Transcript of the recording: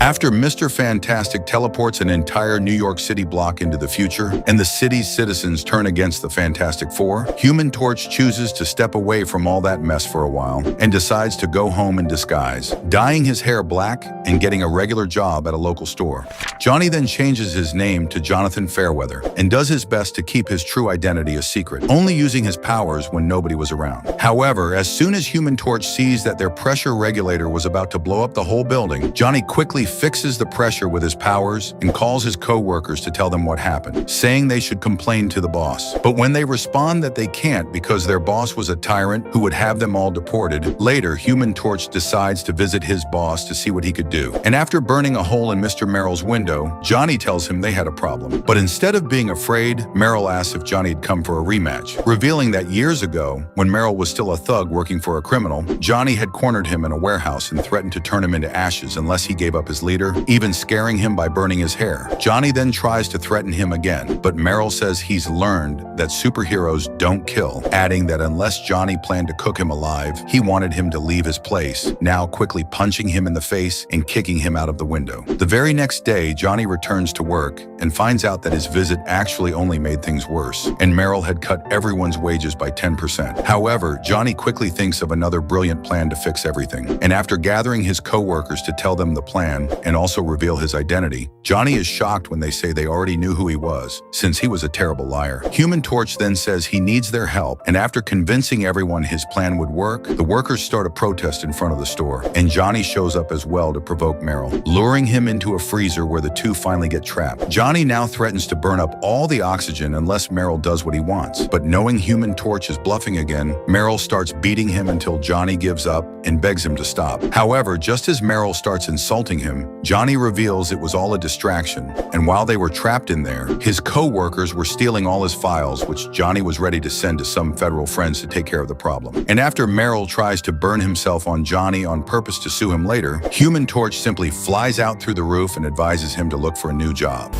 After Mr. Fantastic teleports an entire New York City block into the future, and the city's citizens turn against the Fantastic Four, Human Torch chooses to step away from all that mess for a while and decides to go home in disguise, dyeing his hair black and getting a regular job at a local store. Johnny then changes his name to Jonathan Fairweather and does his best to keep his true identity a secret, only using his powers when nobody was around. However, as soon as Human Torch sees that their pressure regulator was about to blow up the whole building, Johnny quickly fixes the pressure with his powers and calls his co-workers to tell them what happened, saying they should complain to the boss. But when they respond that they can't because their boss was a tyrant who would have them all deported, later Human Torch decides to visit his boss to see what he could do. And after burning a hole in Mr. Merrill's window, Johnny tells him they had a problem. But instead of being afraid, Merrill asks if Johnny had come for a rematch, revealing that years ago, when Merrill was still a thug working for a criminal, Johnny had cornered him in a warehouse and threatened to turn him into ashes unless he gave up his leader, even scaring him by burning his hair. Johnny then tries to threaten him again, but Merrill says he's learned that superheroes don't kill, adding that unless Johnny planned to cook him alive, he wanted him to leave his place, now quickly punching him in the face and kicking him out of the window. The very next day, Johnny returns to work and finds out that his visit actually only made things worse, and Merrill had cut everyone's wages by 10%. However, Johnny quickly thinks of another brilliant plan to fix everything, and after gathering his co-workers to tell them the plan and also reveal his identity, Johnny is shocked when they say they already knew who he was, since he was a terrible liar. Human Torch then says he needs their help, and after convincing everyone his plan would work, the workers start a protest in front of the store, and Johnny shows up as well to provoke Merrill, luring him into a freezer where the two finally get trapped. Johnny now threatens to burn up all the oxygen unless Merrill does what he wants, but knowing Human Torch is bluffing again, Merrill starts beating him until Johnny gives up and begs him to stop. However, just as Merrill starts insulting him, Johnny reveals it was all a distraction, and while they were trapped in there, his co-workers were stealing all his files, which Johnny was ready to send to some federal friends to take care of the problem. And after Merrill tries to burn himself on Johnny on purpose to sue him later, Human Torch simply flies out through the roof and advises him to look for a new job.